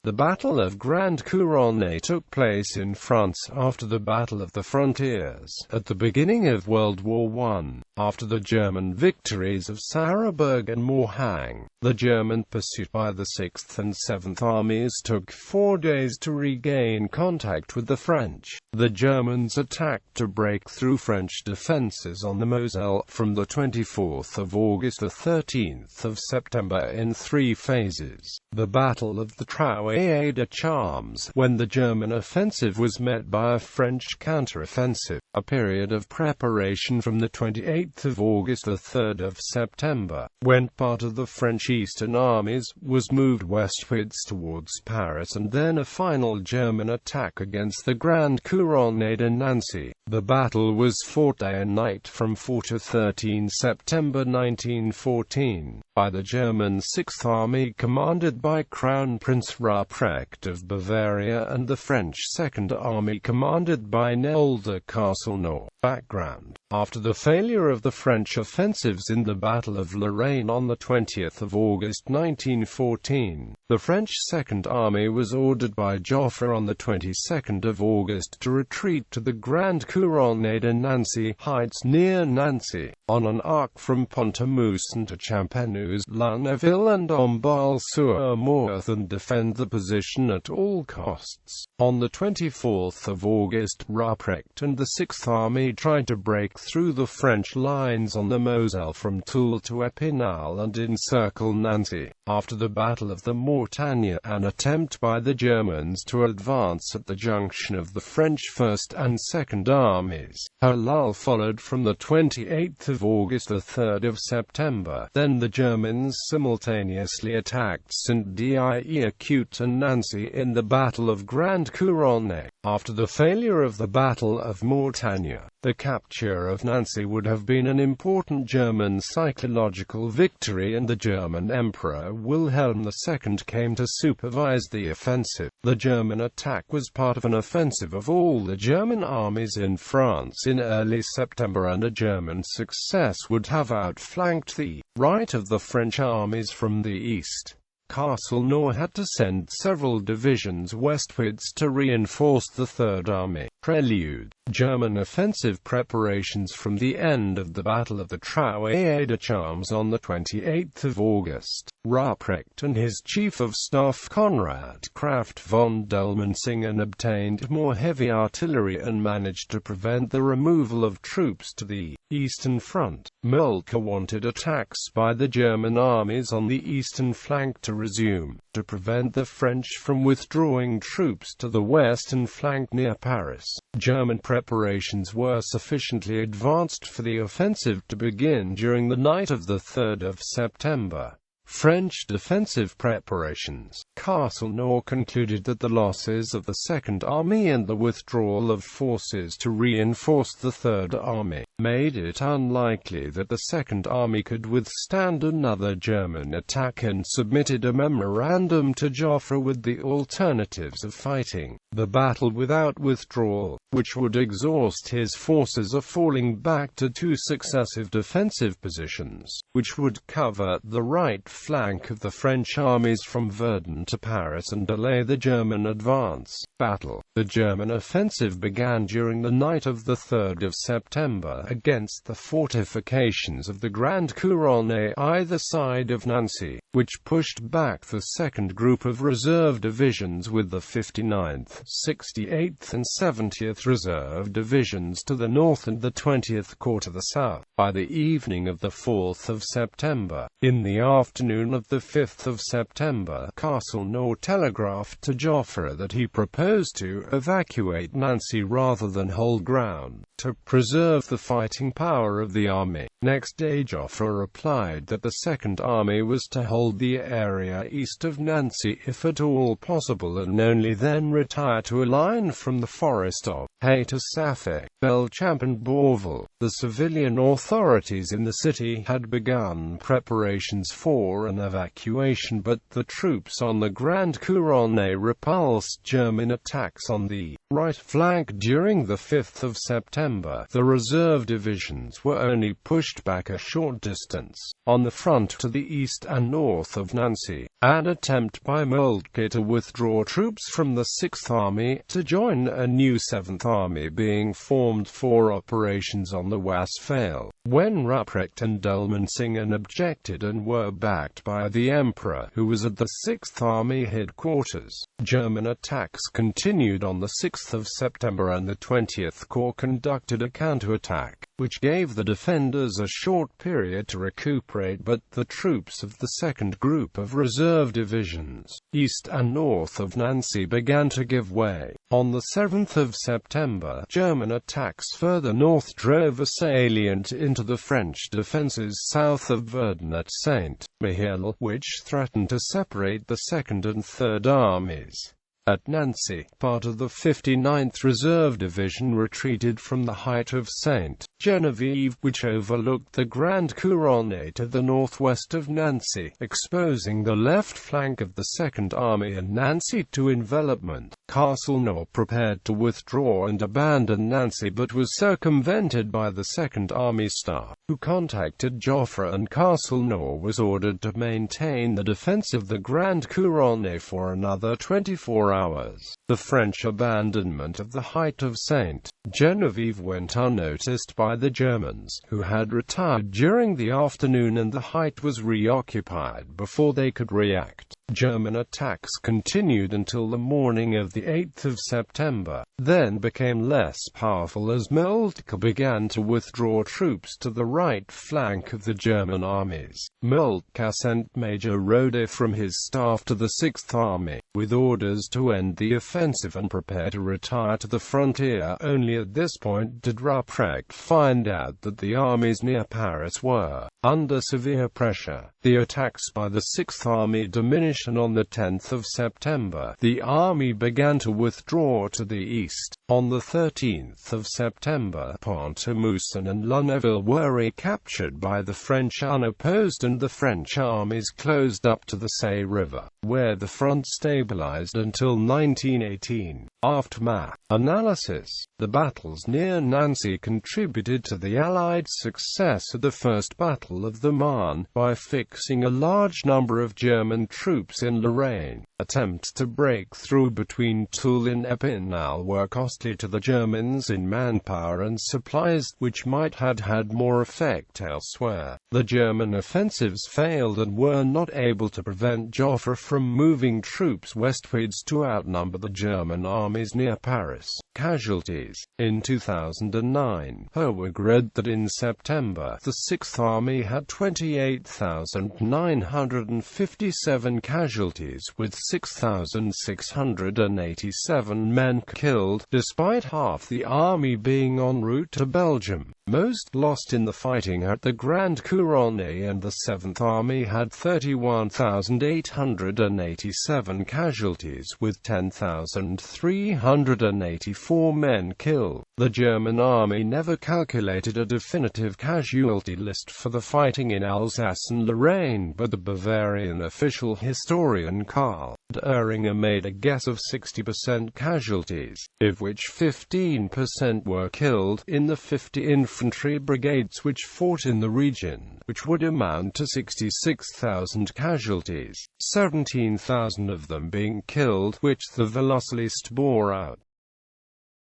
The Battle of Grand Couronné took place in France after the Battle of the Frontiers, at the beginning of World War I. After the German victories of Sarrebourg and Morhange, the German pursuit by the 6th and 7th Armies took 4 days to regain contact with the French. The Germans attacked to break through French defences on the Moselle, from the 24th of August to the 13th of September in 3 phases. The Battle of the Trouée de Charmes, when the German offensive was met by a French counter-offensive, a period of preparation from the 28th of August to the 3rd of September, when part of the French Eastern armies was moved westwards towards Paris, and then a final German attack against the Grand Couronné de Nancy. The battle was fought day and night from 4 to 13 September 1914, by the German 6th Army commanded by Crown Prince Rupprecht of Bavaria and the French 2nd Army commanded by Noel de Castelnau. Background: after the failure of the French offensives in the Battle of Lorraine on the 20th of August 1914, the French 2nd Army was ordered by Joffre on the 22nd of August to retreat to the Grand Couronné de Nancy heights near Nancy, on an arc from Pont-à-Mousson to Champenouse, La Neuville and Enval-sur-Meurthe, and defend the position at all costs. On the 24th of August, Rupprecht and the 6th Army tried to break through the French lines on the Moselle from Toul to Epinal and encircle Nancy. After the Battle of the Mortagne, an attempt by the Germans to advance at the junction of the French 1st and 2nd Armies, a lull followed from the 28th of August to the 3rd of September. Then the Germans simultaneously attacked Saint-Dié-Écoute and Nancy in the Battle of Grand Couronné. After the failure of the Battle of Mortagne, the capture of Nancy would have been an important German psychological victory, and the German Emperor Wilhelm II came to supervise the offensive. The German attack was part of an offensive of all the German armies in France in early September, and a German success would have outflanked the right of the French armies from the east. Castelnau had to send several divisions westwards to reinforce the Third Army. Prelude: German offensive preparations from the end of the Battle of the Trouée de Charmes on the 28th of August. Rupprecht and his Chief of Staff Conrad Kraft von Dellmensingen obtained more heavy artillery and managed to prevent the removal of troops to the eastern front. Moltke wanted attacks by the German armies on the eastern flank to resume, to prevent the French from withdrawing troops to the western flank near Paris. German preparations were sufficiently advanced for the offensive to begin during the night of the 3rd of September. French defensive preparations. Castelnau concluded that the losses of the Second Army and the withdrawal of forces to reinforce the Third Army made it unlikely that the Second Army could withstand another German attack, and submitted a memorandum to Joffre with the alternatives of fighting the battle without withdrawal, which would exhaust his forces, or falling back to 2 successive defensive positions, which would cover the right flank of the French armies from Verdun to Paris and delay the German advance. Battle. The German offensive began during the night of the 3rd of September against the fortifications of the Grand Couronné either side of Nancy, which pushed back the second group of reserve divisions with the 59th, 68th and 70th Reserve Divisions to the north and the 20th Corps to the south. By the evening of the 4th of September, in the afternoon of the 5th of September, Castelnau telegraphed to Joffre that he proposed to evacuate Nancy rather than hold ground, to preserve the fighting power of the army. Next day Joffre replied that the Second Army was to hold the area east of Nancy if at all possible, and only then retire to a line from the forest of Hay to Safed, Belchamp and Bourville. The civilian authorities in the city had begun preparations for an evacuation, but the troops on the Grand Couronné repulsed German attacks on the right flank during the 5th of September. The reserve divisions were only pushed back a short distance on the front to the east and north of Nancy. An attempt by Moltke to withdraw troops from the 6th Army to join a new 7th Army being formed for operations on the Oise failed, when Rupprecht and Dulmensingen objected and were backed by the Emperor, who was at the 6th Army headquarters. German attacks continued on the 6th of September, and the 20th Corps conducted a counterattack, which gave the defenders a short period to recuperate, but the troops of the second group of reserve divisions, east and north of Nancy, began to give way. On the 7th of September, German attacks further north drove a salient into the French defences south of Verdun at Saint-Mihiel, which threatened to separate the 2nd and 3rd Armies. At Nancy, part of the 59th Reserve Division retreated from the height of Sainte-Geneviève, which overlooked the Grand Couronné to the northwest of Nancy, exposing the left flank of the 2nd Army and Nancy to envelopment. Castelnau prepared to withdraw and abandon Nancy, but was circumvented by the 2nd Army staff, who contacted Joffre, and Castelnau was ordered to maintain the defense of the Grand Couronné for another 24 hours. The French abandonment of the height of Sainte-Geneviève went unnoticed by the Germans, who had retired during the afternoon, and the height was reoccupied before they could react. German attacks continued until the morning of the 8th of September, then became less powerful as Moltke began to withdraw troops to the right flank of the German armies. Moltke sent Major Rode from his staff to the 6th Army, with orders to end the offensive and prepare to retire to the frontier. Only at this point did Rupprecht find out that the armies near Paris were under severe pressure. The attacks by the 6th Army diminished, and on the 10th of September, the army began to withdraw to the east. On the 13th of September, Pont-à-Mousson and Lunéville were recaptured by the French unopposed, and the French armies closed up to the Seine River, where the front stabilized until 1918. Aftermath analysis. The battles near Nancy contributed to the Allied success of the First Battle of the Marne, by fixing a large number of German troops in Lorraine. Attempts to break through between Toul and Epinal were costly to the Germans in manpower and supplies, which might have had more effect elsewhere. The German offensives failed and were not able to prevent Joffre from moving troops westwards to outnumber the German armies near Paris. Casualties. In 2009, Herwig read that in September, the 6th Army had 28,957 casualties, with 6,687 men killed, despite half the army being en route to Belgium. Most lost in the fighting at the Grand Couronné, and the 7th Army had 31,887 casualties, with 10,384 men killed. The German army never calculated a definitive casualty list for the fighting in Alsace and Lorraine, but the Bavarian official historian Karl Oehringer made a guess of 60% casualties, of which 15% were killed, in the 50 infantry brigades which fought in the region, which would amount to 66,000 casualties, 17,000 of them being killed, which the Velocelist bore out.